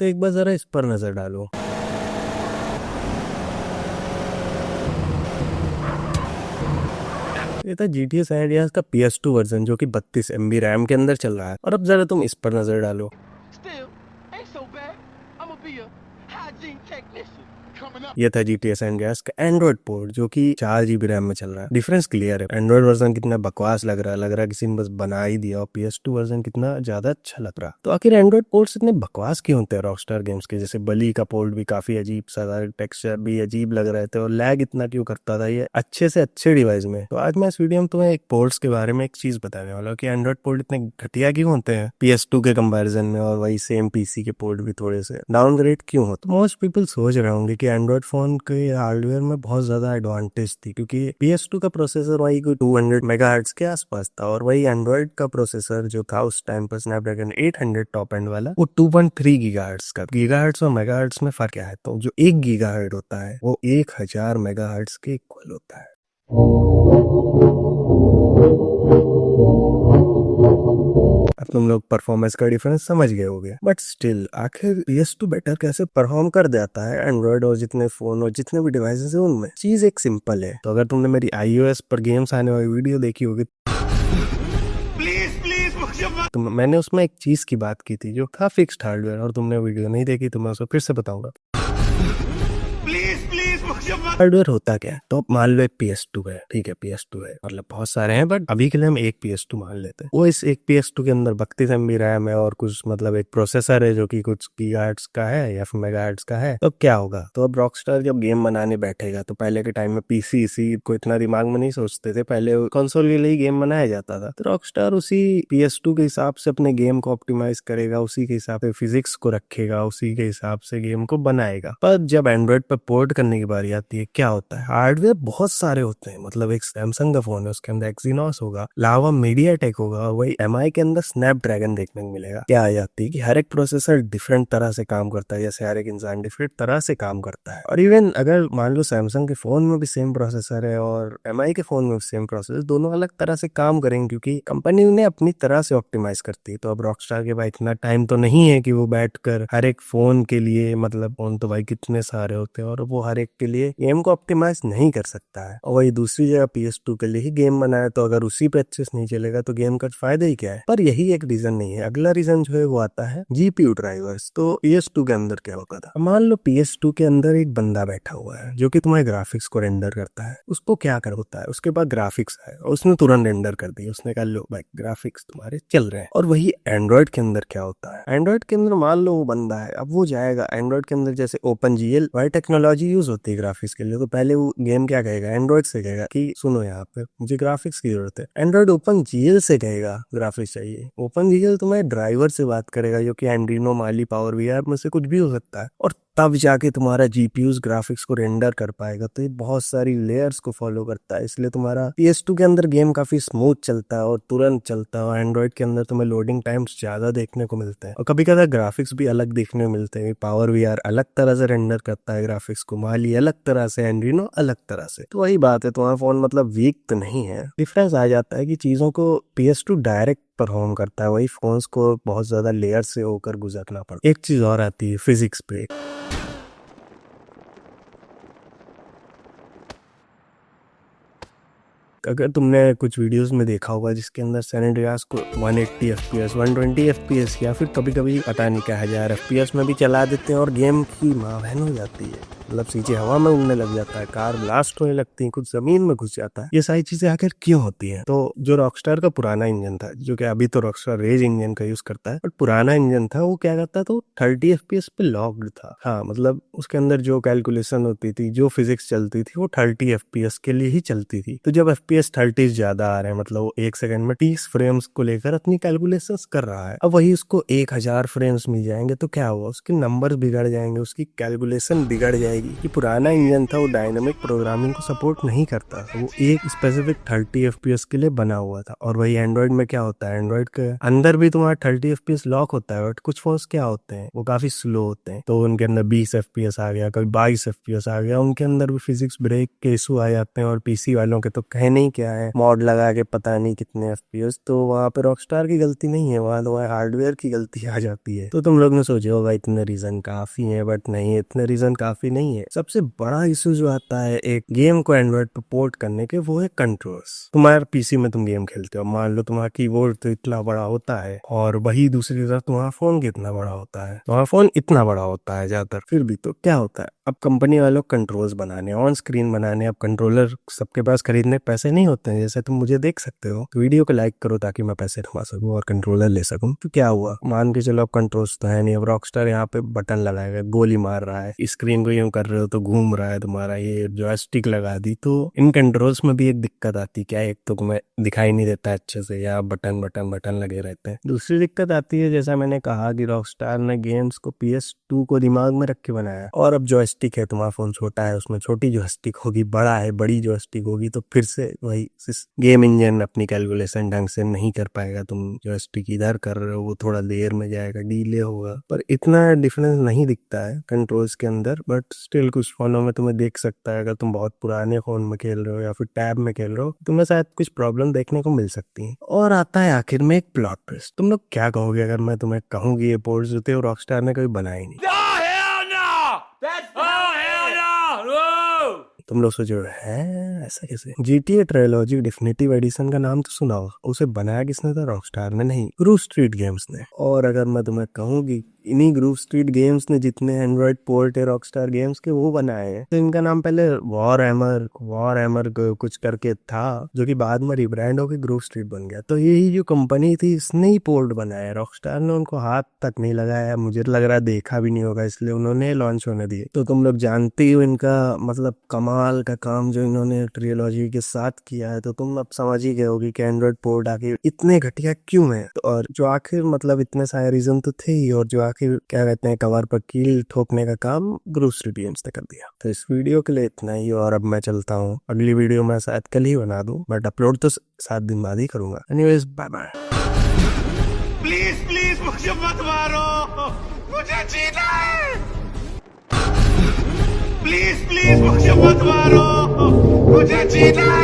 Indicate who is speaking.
Speaker 1: तो एक बार जरा इस पर नजर डालो। ये था GTA San Andreas का PS2 वर्जन जो कि 32 MB रैम के अंदर चल रहा है। और अब जरा तुम इस पर नजर डालो।
Speaker 2: Still, ain't so bad. I'ma be a hygiene technician. Coming up.
Speaker 1: ये था GTA San Andreas का एंड्रॉइड पोर्ट जो कि 4 GB रैम में चल रहा है। डिफरेंस क्लियर है। एंड्रॉइड वर्जन कितना बकवास लग रहा है किसी ने बस बना ही दिया, और PS2 वर्जन कितना ज्यादा अच्छा लग रहा। तो आखिर एंड्रॉइड पोर्ट्स इतने बकवास क्यों होते हैं रॉकस्टार गेम्स के? जैसे बली का पोर्ट भी काफी अजीब सा था, टेक्सचर भी अजीब लग रहे थे, और लैग इतना क्यों करता था ये अच्छे से अच्छे डिवाइस में। तो आज मैं इस वीडियो में तुम्हें एक पोर्ट्स के बारे में एक चीज बताने वाला हूँ कि एंड्रॉइड पोर्ट इतने घटिया क्यों होते हैं PS2 के कंपैरिजन में, और वही सेम PC के पोर्ट भी थोड़े से डाउनग्रेड क्यों होते। मोस्ट पीपल सोच रहे होंगे कि एंड्रॉइड फोन के हार्डवेयर में बहुत ज्यादा एडवांटेज थी, क्योंकि PS2 का प्रोसेसर वही कोई 200 मेगाहर्ट्ज के आसपास था, और वही एंड्रॉइड का प्रोसेसर जो था उस टाइम पर स्नैपड्रैगन 800 टॉप एंड वाला, वो 2.3 गीगाहर्ट्ज का। गीगाहर्ट्ज और मेगाहर्ट्ज में फर्क क्या है? तो जो 1 गीगाहर्ट्ज होता है वो 1000 मेगाहर्ट्ज के इक्वल होता है। अब तुम लोग परफॉर्मेंस का डिफरेंस समझ गए होगे, बट स्टिल आखिर PS2 बेटर कैसे परफॉर्म कर देता है एंड्रॉइड और जितने फोन और जितने भी डिवाइसेस हैं उनमें? चीज एक सिंपल है। तो अगर तुमने मेरी iOS पर गेम्स आने वाली वीडियो देखी होगी तो मैंने उसमें एक चीज की बात की थी जो था फिक्स्ड हार्डवेयर, और तुमने वीडियो नहीं देखी तो मैं उसको फिर से बताऊंगा। हार्डवेयर होता क्या है? तो मान लो एक PS2 है, ठीक है, PS2 है, मतलब बहुत सारे हैं बट अभी के लिए हम एक PS2 मान लेते हैं। वो इस एक PS2 के अंदर 32 MB रैम है और कुछ मतलब एक प्रोसेसर है जो कि कुछ गीगाहर्ट्ज का है या फिर मेगाहर्ट्ज का है। तो क्या होगा? तो अब रॉकस्टार जब गेम बनाने बैठेगा, तो पहले के टाइम में PC इसी को इतना दिमाग में नहीं सोचते थे, पहले कंसोल के लिए ही गेम बनाया जाता था। तो रॉकस्टार उसी PS2 के हिसाब से अपने गेम को ऑप्टिमाइज करेगा, उसी के हिसाब से फिजिक्स को रखेगा, उसी के हिसाब से गेम को बनाएगा। पर जब एंड्रॉइड पर पोर्ट करने की बारी आती है, क्या होता है? हार्डवेयर बहुत सारे होते हैं। मतलब एक सैमसंग का फोन है, उसके अंदर एक्सिनोस होगा, लावा मीडियाटेक होगा, वही MI के अंदर स्नैपड्रैगन देखने को मिलेगा। क्या आ जाती है कि हर एक प्रोसेसर डिफरेंट तरह से काम करता है, जैसे हर एक इंसान डिफरेंट तरह से काम करता है। और इवन अगर मान लो सैमसंग के फोन में भी सेम प्रोसेसर है और MI के फोन में भी सेम प्रोसेसर, दोनों अलग तरह से काम करेंगे क्योंकि कंपनी उन्हें अपनी तरह से ऑप्टिमाइज करती है। तो अब रॉकस्टार के भाई इतना टाइम तो नहीं है कि वो बैठकर हर एक फोन के लिए, मतलब फोन तो भाई कितने सारे होते हैं, और वो हर एक के लिए गेम को ऑप्टिमाइज नहीं कर सकता है। और वही दूसरी जगह PS2 के लिए ही गेम बनाया, तो अगर उसी पे अच्छे से नहीं चलेगा तो गेम का फायदा ही क्या है? पर यही एक रीजन नहीं है। अगला रीजन जो है वो आता है GPU ड्राइवर्स। तो PS2 के अंदर क्या होता था? मान लो PS2 के अंदर एक बंदा बैठा हुआ है जो कि तुम्हारे ग्राफिक्स को रेंडर करता है। उसको क्या कर होता है, उसके पास ग्राफिक्स है और उसने तुरंत रेंडर कर दिया। उसने कहा लो भाई ग्राफिक्स तुम्हारे चल रहे हैं। और वही एंड्रॉइड के अंदर क्या होता है? एंड्रॉइड के अंदर मान लो वो बंदा है, अब वो जाएगा एंड्रॉइड के अंदर, जैसे OpenGL वाई टेक्नोलॉजी यूज होती है ग्राफिक्स के लिए। तो पहले वो गेम क्या कहेगा? एंड्रॉइड से कहेगा कि सुनो यहाँ पे मुझे ग्राफिक्स की जरूरत है। एंड्रॉइड OpenGL से कहेगा ग्राफिक्स चाहिए। OpenGL तुम्हारे ड्राइवर से बात करेगा जो कि एंड्रीनो, माली, पावर वीआर में से कुछ भी हो सकता है, और तब जाके तुम्हारा GPUs ग्राफिक्स को रेंडर कर पाएगा। तो ये बहुत सारी लेयर्स को फॉलो करता है, इसलिए तुम्हारा PS2 के अंदर गेम काफी स्मूथ चलता है और तुरंत चलता है। और एंड्रॉइड के अंदर तुम्हें लोडिंग टाइम्स ज्यादा देखने को मिलते हैं, और कभी कभी ग्राफिक्स भी अलग देखने को मिलते हैं। पावर वीआर अलग तरह से रेंडर करता है ग्राफिक्स को, माली अलग तरह से, एंड्रीनो अलग तरह से। तो वही बात है, तुम्हारा फोन मतलब वीक तो नहीं है। डिफरेंस आ जाता है कि चीजों को PS2 डायरेक्ट परफॉर्म करता है, वही फोन्स को बहुत ज्यादा लेयर से होकर गुजरना पड़ता है। एक चीज और आती है फिजिक्स पे। अगर तुमने कुछ वीडियोस में देखा होगा जिसके अंदर सैन एंड्रियास को 180 FPS, 120 FPS या फिर कभी कभी पता नहीं क्या 1000 FPS में भी चला देते हैं, और गेम की माँ बहन हो जाती है। मतलब सीधे हवा में उड़ने लग जाता है, कार ब्लास्ट होने लगती है, कुछ जमीन में घुस जाता है। ये सारी चीजें आखिर क्यों होती हैं? तो जो रॉकस्टार का पुराना इंजन था, जो कि अभी तो रॉकस्टार रेज इंजन का यूज करता है, बट पुराना इंजन था वो क्या करता था, तो 30 FPS पे लॉक्ड था। हाँ, मतलब उसके अंदर जो कैलकुलेशन होती थी, जो फिजिक्स चलती थी, वो 30 FPS के लिए ही चलती थी। तो जब FPS 30 ज्यादा आ रहे हैं, मतलब वो 1 सेकंड में 30 फ्रेम्स को लेकर अपनी कैलकुलेशंस कर रहा है, अब वही उसको 1000 फ्रेम्स मिल जाएंगे तो क्या हुआ? उसके नंबर्स बिगड़ जाएंगे, उसकी कैलकुलेशन बिगड़ जाएगी। आएगी कि पुराना इंजन था वो डायनामिक प्रोग्रामिंग को सपोर्ट नहीं करता था, वो एक स्पेसिफिक 30 FPS के लिए बना हुआ था। और वही एंड्रॉइड में क्या होता है, एंड्रॉइड के अंदर भी तुम्हारा 30 FPS लॉक होता है, बट कुछ फोन्स क्या होते हैं वो काफी स्लो होते हैं, तो उनके अंदर 20 FPS आ गया, कभी 22 FPS आ गया, उनके अंदर भी फिजिक्स ब्रेक के इशू आ जाते हैं। और पीसी वालों के तो कहने ही क्या है, मॉड लगा के पता नहीं कितने FPS, तो वहाँ पे रॉकस्टार की गलती नहीं है, वहाँ तो हार्डवेयर की गलती आ जाती है। तो तुम लोग ने सोचे होगा इतने रीजन काफी है, बट नहीं, इतने रीजन काफी नहीं है। सबसे बड़ा इशू जो आता है एक गेम को एंड्रॉइड पे पोर्ट करने के, वो है कंट्रोल्स। तुम्हारे पीसी में तुम गेम खेलते हो, मान लो तुम्हारा कीबोर्ड तो इतना बड़ा होता है, और वही दूसरी तरफ तुम्हारा फोन कितना बड़ा होता है, तुम्हारा फोन इतना बड़ा होता है ज्यादातर, फिर भी तो क्या होता है, अब कंपनी वालों कंट्रोल्स बनाने, ऑन स्क्रीन बनाने, अब कंट्रोलर सबके पास खरीदने पैसे नहीं होते हैं, जैसे तुम मुझे देख सकते हो। तो वीडियो को लाइक करो ताकि मैं पैसे कमा सकूं और कंट्रोलर ले सकूं। तो क्या हुआ, मान के चलो अब कंट्रोल्स तो है नहीं, अब रॉकस्टार यहाँ पे बटन लगाएगा, गोली मार रहा है, स्क्रीन को यूं कर रहे हो तो घूम रहा है तुम्हारा, ये जॉयस्टिक लगा दी, तो इन कंट्रोल्स में भी एक दिक्कत आती है। क्या, एक तो तुम्हें दिखाई नहीं देता अच्छे से, या बटन बटन बटन लगे रहते हैं। दूसरी दिक्कत आती है, जैसा मैंने कहा कि रॉकस्टार ने गेम्स को PS2 को दिमाग में रख के बनाया, और अब जॉयस्टिक है, तुम्हारा फोन छोटा है, उसमें छोटी जॉयस्टिक होगी, बड़ा है बड़ी जॉयस्टिक होगी, तो फिर से वही गेम इंजन अपनी कैलकुलेशन ढंग से नहीं कर पाएगा। तुम जॉयस्टिक इधर कर रहे हो, वो थोड़ा देर में जाएगा, डिले होगा, पर इतना डिफरेंस नहीं दिखता है कंट्रोल्स के अंदर। बट स्टिल कुछ फोनों में तुम्हें देख सकता है, अगर तुम बहुत पुराने फोन में खेल रहे हो या फिर टैब में खेल रहे हो, तुम्हें शायद कुछ प्रॉब्लम देखने को मिल सकती है। और आता है आखिर में एक प्लॉट ट्विस्ट। तुम लोग क्या कहोगे अगर मैं तुम्हें कहूँ कि ये पोर्ट्स जो थे वो रॉकस्टार ने कभी बनाए ही नहीं? तुम लोग सोचो है ऐसा कैसे? GTA ट्रायलॉजी डिफिनिटिव एडिशन का नाम तो सुना हो, उसे बनाया किसने था? रॉकस्टार ने नहीं, ग्रूव स्ट्रीट गेम्स ने। और अगर मैं तुम्हें कहूँ कि इन्हीं ग्रूव स्ट्रीट गेम्स ने जितने एंड्रॉइड पोर्ट है रॉकस्टार गेम्स के वो बनाए हैं, तो इनका नाम पहले वॉर हैमर कुछ करके था, जो कि बाद में रिब्रांड होकर ग्रूव स्ट्रीट बन गया। तो यही जो कंपनी थी इसने ही पोर्ट बनाया, रॉकस्टार ने उनको हाथ तक नहीं लगाया, मुझे लग रहा है देखा भी नहीं होगा, इसलिए उन्होंने लॉन्च होने दिए। तो तुम लोग जानते हो इनका मतलब कमाल का काम जो इन्होंने ट्रियोलॉजी के साथ किया है, तो तुम अब समझ ही गए होगी कि एंड्रॉइड पोर्ट आखिर इतने घटिया क्यों है। तो और जो आखिर मतलब इतने सारे रीजन तो थे ही, और जो आखिर क्या कहते हैं कवर पर कील ठोकने का काम ग्रूव स्ट्रीट गेम्स ने कर दिया। तो इस वीडियो के लिए इतना ही, और अब मैं चलता हूँ। अगली वीडियो मैं शायद कल ही बना दूं, बट अपलोड तो 7 दिन बाद ही करूंगा। Anyways bye bye.
Speaker 2: Please please मुझे मत मारो, मुझे जीना है। प्लीज प्लीज मुझे मत मारो, मुझे जीना है।